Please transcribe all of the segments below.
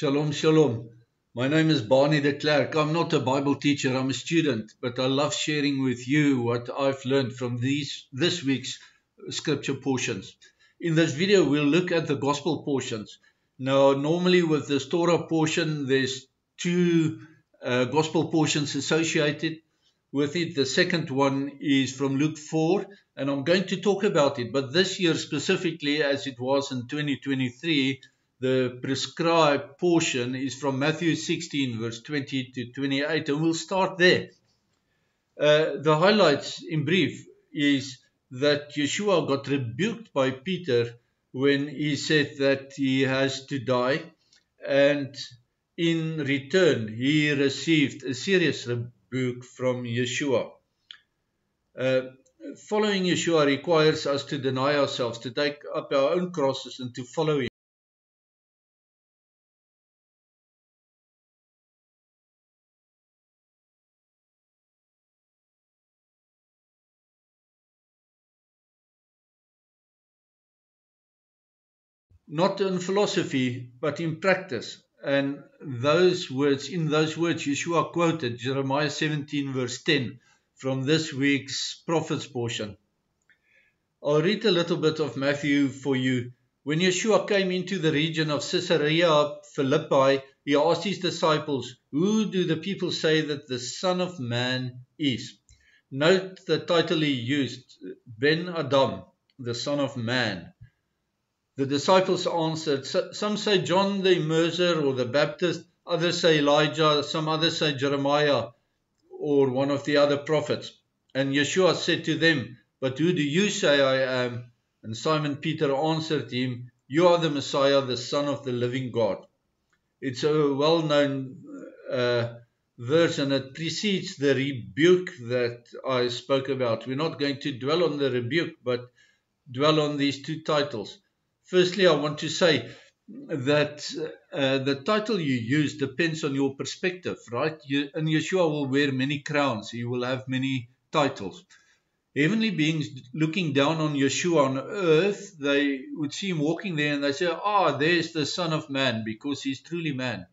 Shalom, shalom. My name is Barney de Klerk. I'm not a Bible teacher, I'm a student, but I love sharing with you what I've learned from this week's scripture portions. In this video, we'll look at the gospel portions. Now, normally with the Torah portion, there's two gospel portions associated with it. The second one is from Luke 4, and I'm going to talk about it. But this year specifically, as it was in 2023, the prescribed portion is from Matthew 16, verse 20 to 28, and we'll start there. The highlights in brief is that Yeshua got rebuked by Peter when he said that he has to die, and in return he received a serious rebuke from Yeshua. Following Yeshua requires us to deny ourselves, to take up our own crosses and to follow him. Not in philosophy, but in practice. And in those words, Yeshua quoted Jeremiah 17, verse 10 from this week's prophets portion. I'll read a little bit of Matthew for you. When Yeshua came into the region of Caesarea Philippi, he asked his disciples, "Who do the people say that the Son of Man is?" Note the title he used, Ben Adam, the Son of Man. The disciples answered, "Some say John the Immerser or the Baptist, others say Elijah, some others say Jeremiah or one of the other prophets." And Yeshua said to them, "But who do you say I am?" And Simon Peter answered him, "You are the Messiah, the Son of the living God." It's a well-known verse, and it precedes the rebuke that I spoke about. We're not going to dwell on the rebuke, but dwell on these two titles. Firstly, I want to say that the title you use depends on your perspective, right? And Yeshua will wear many crowns. He will have many titles. Heavenly beings looking down on Yeshua on earth, they would see him walking there and they say, there's the Son of Man, because he's truly man.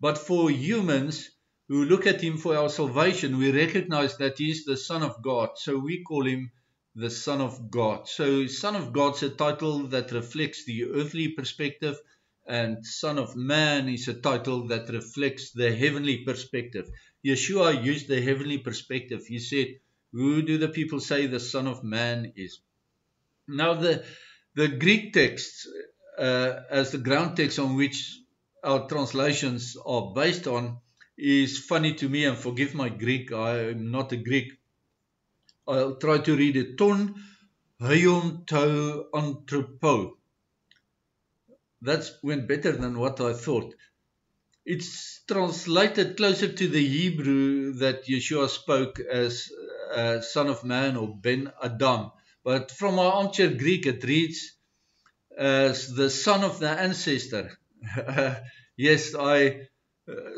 But for humans who look at him for our salvation, we recognize that he's the Son of God. So we call him the Son of God. So Son of God's a title that reflects the earthly perspective, and Son of Man is a title that reflects the heavenly perspective. Yeshua used the heavenly perspective. He said, "Who do the people say the Son of Man is?" Now the Greek text, as the ground text on which our translations are based on, is funny to me, and forgive my Greek, I'm not a Greek. I'll try to read it. Ton heion to anthropo. That went better than what I thought. It's translated closer to the Hebrew that Yeshua spoke as Son of Man or Ben Adam. But from our armchair Greek, it reads as the son of the ancestor. Yes, I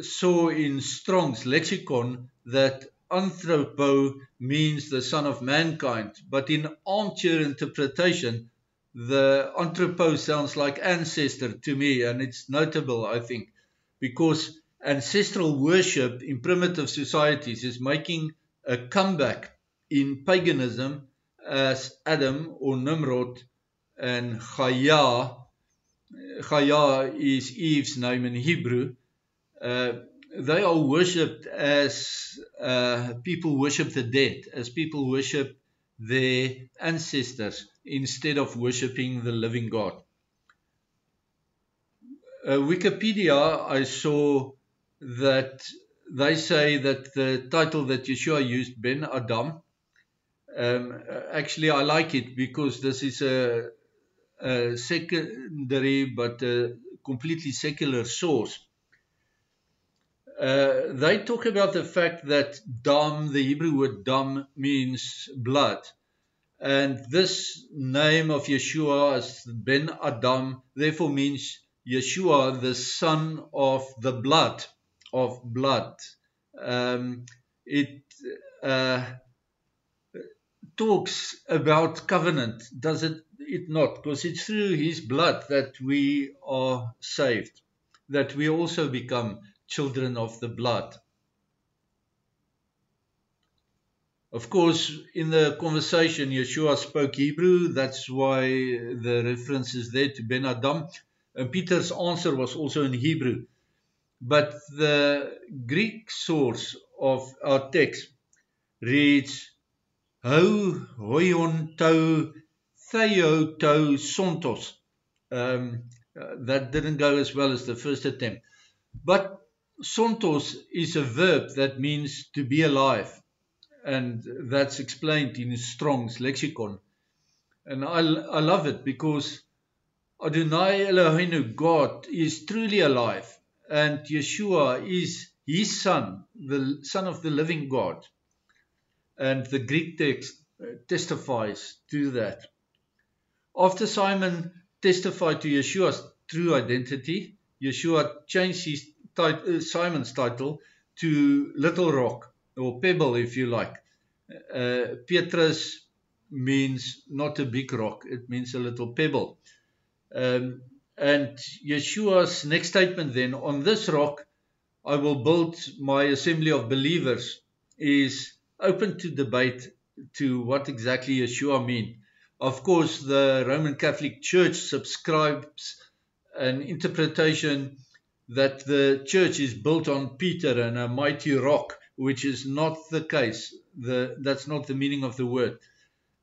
saw in Strong's lexicon that anthropo means the son of mankind, but in armchair interpretation, the anthropo sounds like ancestor to me, and it's notable, I think, because ancestral worship in primitive societies is making a comeback in paganism as Adam or Nimrod and Chaya is Eve's name in Hebrew. They are worshipped as people worship the dead, as people worship their ancestors instead of worshipping the living God. Wikipedia, I saw that they say that the title that Yeshua used, Ben Adam, actually I like it because this is a secondary but a completely secular source. They talk about the fact that dam, the Hebrew word dam, means blood. And this name of Yeshua as Ben Adam therefore means Yeshua, the son of the blood, of blood. It talks about covenant, does it not? Because it's through his blood that we are saved. that we also become children of the blood. Of course, in the conversation, Yeshua spoke Hebrew. That's why the reference is there to Ben Adam. And Peter's answer was also in Hebrew. But the Greek source of our text reads, Ho hoion tou theo tou sontos. That didn't go as well as the first attempt. But sontos is a verb that means to be alive. And that's explained in Strong's lexicon. And I love it because Adonai Eloheinu, God, is truly alive. And Yeshua is his son, the son of the living God. And the Greek text testifies to that. After Simon testified to Yeshua's true identity, Yeshua changed Simon's title to Little Rock, or Pebble if you like. Petrus means not a big rock, it means a little pebble. And Yeshua's next statement then, on this rock I will build my assembly of believers, is open to debate to what exactly Yeshua means. Of course, the Roman Catholic Church subscribes an interpretation that the church is built on Peter and a mighty rock, which is not the case. That's not the meaning of the word.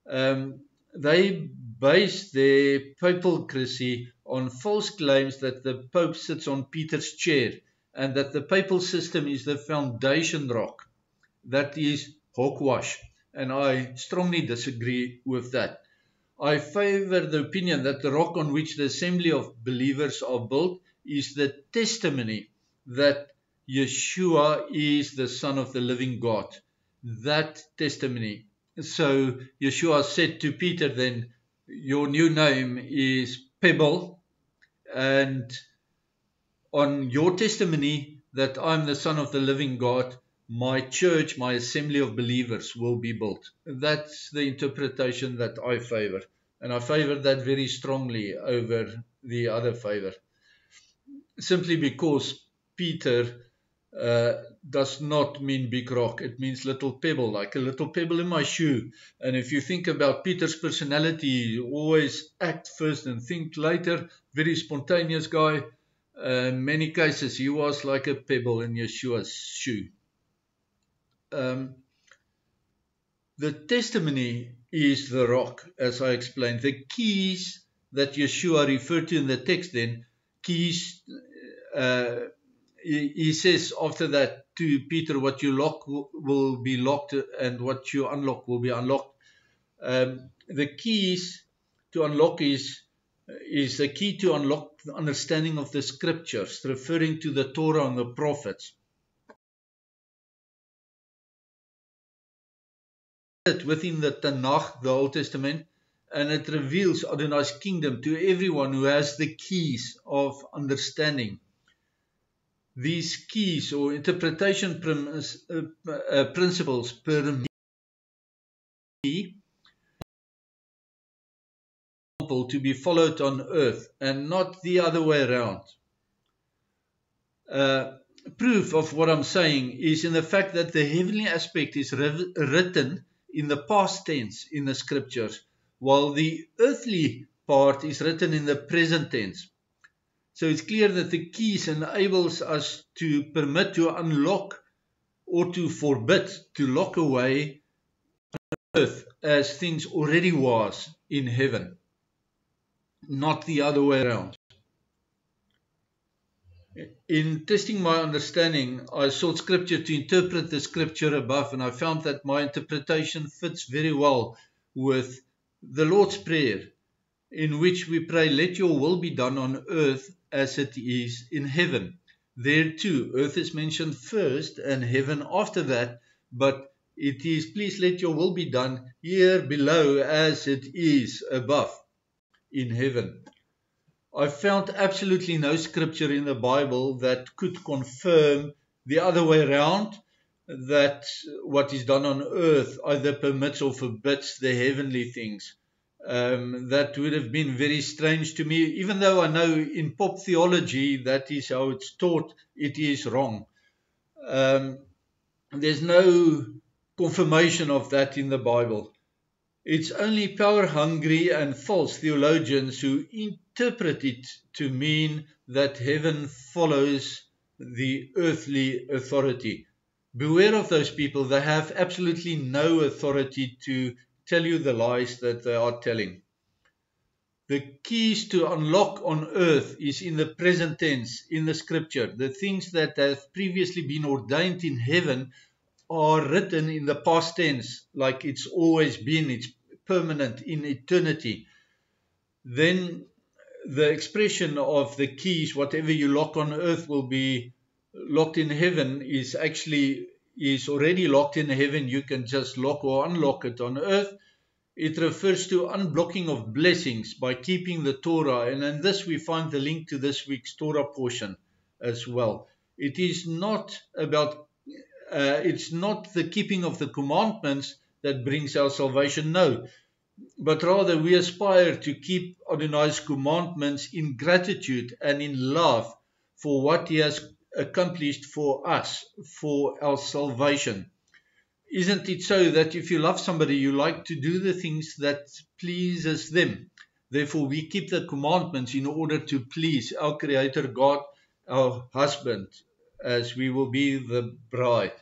They base their papalcracy on false claims that the Pope sits on Peter's chair and that the papal system is the foundation rock. That is hogwash, and I strongly disagree with that. I favor the opinion that the rock on which the assembly of believers are built is the testimony that Yeshua is the Son of the living God. That testimony. So Yeshua said to Peter then, your new name is Pebble, and on your testimony that I'm the Son of the living God, my church, my assembly of believers will be built. That's the interpretation that I favor. And I favor that very strongly over the other favor. Simply because Peter does not mean big rock. It means little pebble, like a little pebble in my shoe. And if you think about Peter's personality, he always act first and think later. Very spontaneous guy. In many cases, he was like a pebble in Yeshua's shoe. The testimony is the rock, as I explained. The keys that Yeshua referred to in the text then, keys, he says after that to Peter, what you lock will be locked and what you unlock will be unlocked. The keys to unlock is the key to unlock the understanding of the scriptures, referring to the Torah and the prophets. Within the Tanakh, the Old Testament, and it reveals Adonai's kingdom to everyone who has the keys of understanding. These keys or interpretation principles permit to be followed on earth and not the other way around. Proof of what I'm saying is in the fact that the heavenly aspect is written in the past tense in the scriptures, while the earthly part is written in the present tense. So it's clear that the keys enables us to permit to unlock or to forbid, to lock away on earth as things already was in heaven, not the other way around. In testing my understanding, I sought scripture to interpret the scripture above, and I found that my interpretation fits very well with the Lord's Prayer, in which we pray, let your will be done on earth as it is in heaven. There too, earth is mentioned first and heaven after that, but it is, please let your will be done here below as it is above in heaven. I found absolutely no scripture in the Bible that could confirm the other way around, that what is done on earth either permits or forbids the heavenly things. That would have been very strange to me, even though I know in pop theology that is how it's taught. It is wrong. There's no confirmation of that in the Bible. It's only power-hungry and false theologians who interpret it to mean that heaven follows the earthly authority. Beware of those people. They have absolutely no authority to tell you the lies that they are telling. The keys to unlock on earth is in the present tense, in the scripture. The things that have previously been ordained in heaven are written in the past tense, like it's always been, it's permanent in eternity. Then the expression of the keys, whatever you lock on earth will be locked in heaven, is already locked in heaven. You can just lock or unlock it on earth. It refers to unblocking of blessings by keeping the Torah, and in this we find the link to this week's Torah portion as well. It is not about it's not the keeping of the commandments that brings our salvation, no, but rather we aspire to keep Adonai's commandments in gratitude and in love for what he has accomplished for us, for our salvation. Isn't it so that if you love somebody, you like to do the things that pleases them? Therefore, we keep the commandments in order to please our Creator God, our husband, as we will be the bride.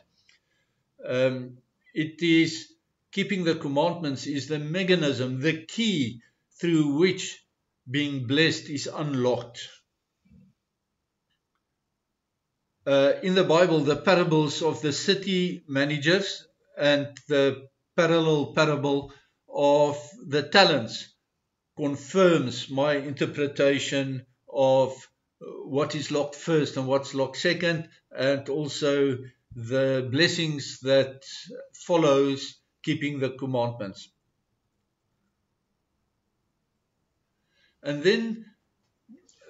It is keeping the commandments is the mechanism, the key through which being blessed is unlocked. In the Bible, the parables of the city managers and the parallel parable of the talents confirms my interpretation of what is locked first and what's locked second, and also the blessings that follows keeping the commandments. And then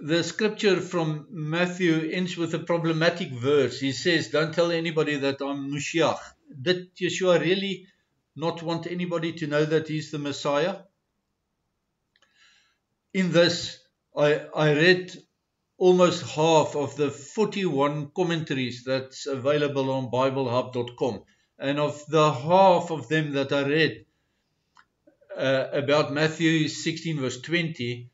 the scripture from Matthew ends with a problematic verse. He says, don't tell anybody that I'm Mashiach. Did Yeshua really not want anybody to know that he's the Messiah? In this, I read almost half of the 41 commentaries that's available on BibleHub.com. And of the half of them that I read about Matthew 16 verse 20,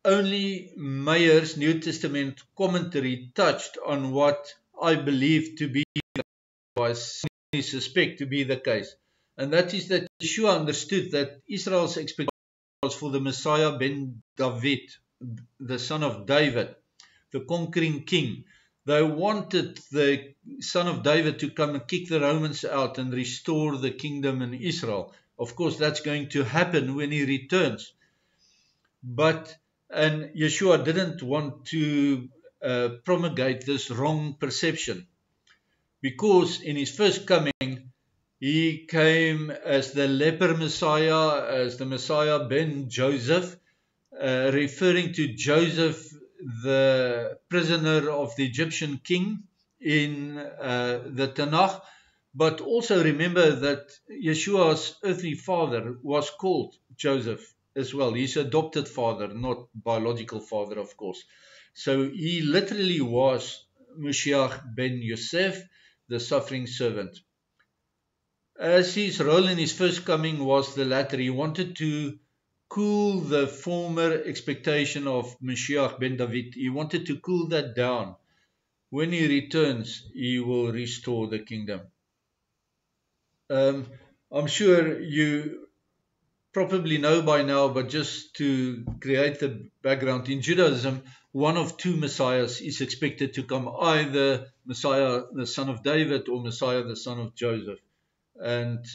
only Meyer's New Testament commentary touched on what I believe to be, I suspect to be the case. And that is that Yeshua understood that Israel's expectation was for the Messiah ben David, the son of David, the conquering king. They wanted the son of David to come and kick the Romans out and restore the kingdom in Israel. Of course, that's going to happen when he returns. And Yeshua didn't want to promulgate this wrong perception, because in his first coming, he came as the leper Messiah, as the Messiah ben Joseph, referring to Joseph, the prisoner of the Egyptian king in the Tanakh. But also remember that Yeshua's earthly father was called Joseph as well. His adopted father, not biological father, of course. So he literally was Mashiach ben Yosef, the suffering servant. As his role in his first coming was the latter, he wanted to cool the former expectation of Mashiach ben David. He wanted to cool that down. When he returns, he will restore the kingdom. I'm sure you probably know by now, but just to create the background, in Judaism, one of two Messiahs is expected to come, either Messiah, the son of David, or Messiah, the son of Joseph. And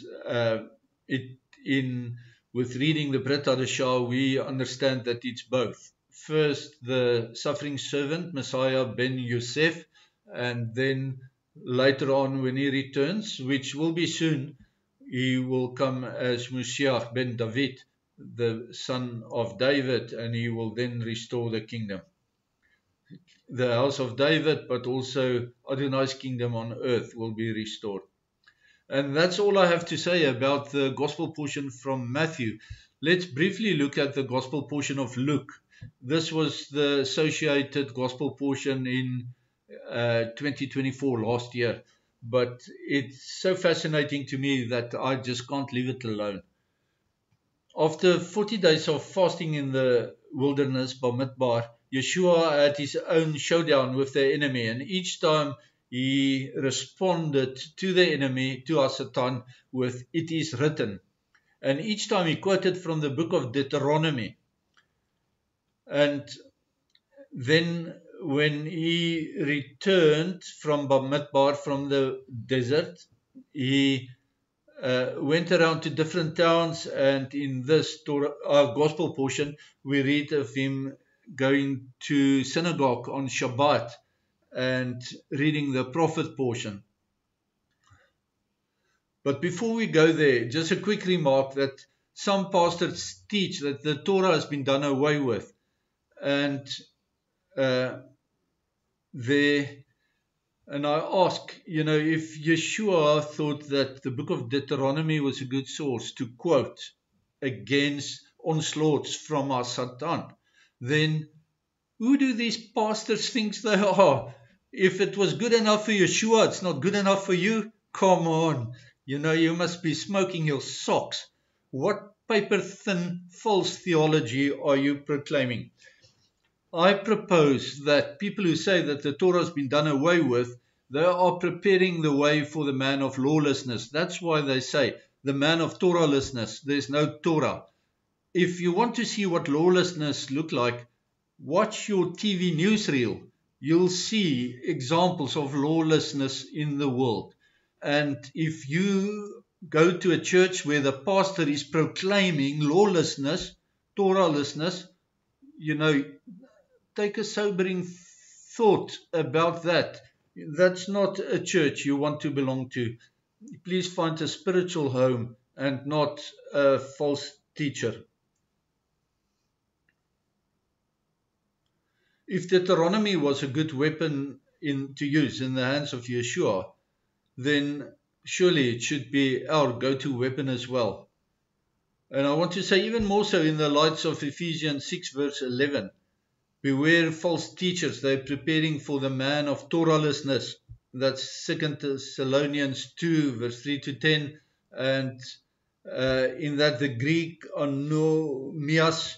with reading the Brit Hadashah, we understand that it's both. First, the suffering servant, Messiah ben Yosef, and then later on when he returns, which will be soon, he will come as Mashiach ben David, the son of David, and he will then restore the kingdom. The house of David, but also Adonai's kingdom on earth will be restored. And that's all I have to say about the gospel portion from Matthew. let's briefly look at the gospel portion of Luke. This was the associated gospel portion in 2024, last year. But it's so fascinating to me that I just can't leave it alone. After 40 days of fasting in the wilderness, Bamidbar, Yeshua had his own showdown with the enemy, and each time he responded to the enemy, to Satan, with "it is written." And each time he quoted from the book of Deuteronomy. And then when he returned from Bamidbar, from the desert, he went around to different towns, and in this gospel portion we read of him going to synagogue on Shabbat and reading the prophet portion. But before we go there, just a quick remark that some pastors teach that the Torah has been done away with, and and I ask, if Yeshua thought that the book of Deuteronomy was a good source to quote against onslaughts from Satan, then who do these pastors think they are? If it was good enough for Yeshua, it's not good enough for you? Come on. You must be smoking your socks. What paper-thin false theology are you proclaiming? I propose that people who say that the Torah has been done away with, they are preparing the way for the man of lawlessness. That's why they say the man of Torahlessness. There's no Torah. If you want to see what lawlessness look like, watch your TV newsreel. You'll see examples of lawlessness in the world. And if you go to a church where the pastor is proclaiming lawlessness, Torahlessness, take a sobering thought about that. That's not a church you want to belong to. Please find a spiritual home and not a false teacher. If Deuteronomy was a good weapon to use in the hands of Yeshua, then surely it should be our go-to weapon as well. And I want to say even more so in the light of Ephesians 6 verse 11. Beware false teachers, they're preparing for the man of Torahlessness. That's 2 Thessalonians 2 verse 3 to 10. And in that the Greek anomias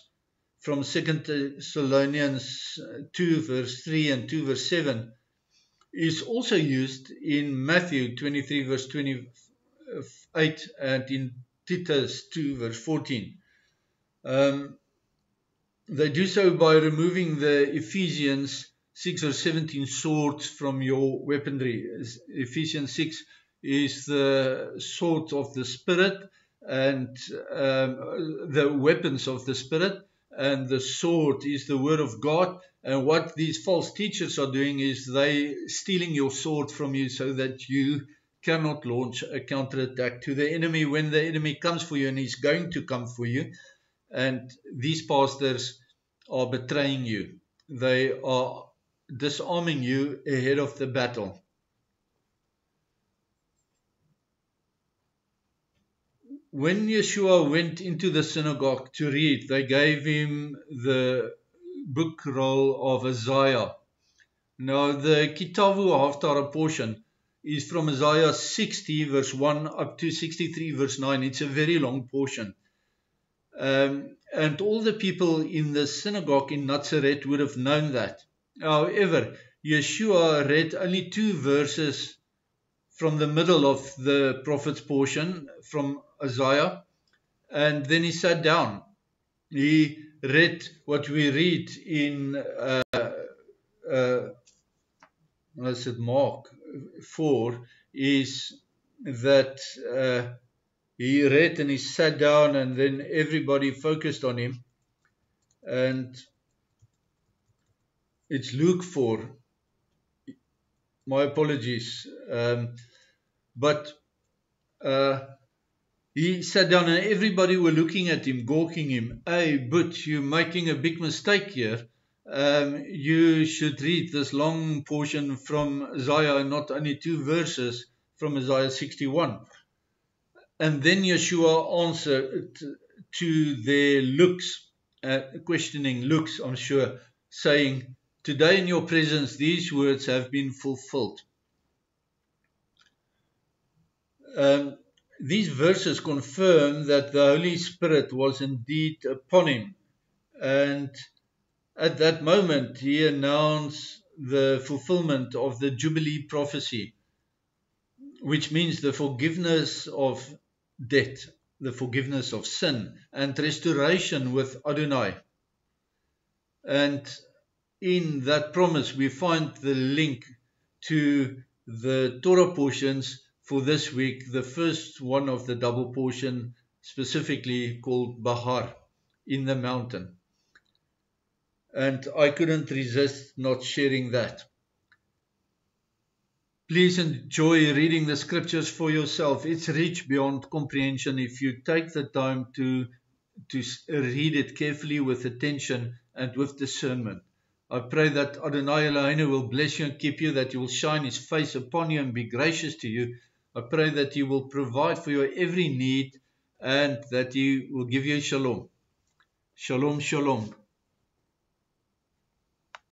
from 2 Thessalonians 2 verse 3 and 2 verse 7 is also used in Matthew 23 verse 28 and in Titus 2 verse 14. They do so by removing the Ephesians 6 or 17 swords from your weaponry. Ephesians 6 is the sword of the Spirit and the weapons of the Spirit, and the sword is the word of God. And what these false teachers are doing is they stealing your sword from you so that you cannot launch a counterattack to the enemy when the enemy comes for you, and he's going to come for you. And these pastors are betraying you. They are disarming you ahead of the battle. When Yeshua went into the synagogue to read, they gave him the book roll of Isaiah. Now the Kitavu Haftarah portion is from Isaiah 60 verse 1 up to 63 verse 9. It's a very long portion. And all the people in the synagogue in Nazareth would have known that. However, Yeshua read only 2 verses from the middle of the prophet's portion from Isaiah, and then he sat down. He read what we read in Mark 4, is that he read and he sat down, and then everybody focused on him. And it's Luke 4. My apologies. But he sat down and everybody were looking at him, gawking him. Hey, but you're making a big mistake here. You should read this long portion from Isaiah, not only 2 verses from Isaiah 61. And then Yeshua answered to their looks, questioning looks, I'm sure, saying, "Today in your presence these words have been fulfilled." These verses confirm that the Holy Spirit was indeed upon him, and at that moment he announced the fulfillment of the Jubilee prophecy, which means the forgiveness of debt, the forgiveness of sin, and restoration with Adonai. And in that promise we find the link to the Torah portions for this week, the first one of the double portion, specifically called Bahar, in the mountain. And I couldn't resist not sharing that. Please enjoy reading the scriptures for yourself. It's rich beyond comprehension if you take the time to read it carefully with attention and with discernment. I pray that Adonai Eloheinu will bless you and keep you, that He will shine His face upon you and be gracious to you. I pray that He will provide for your every need and that He will give you shalom. Shalom, shalom.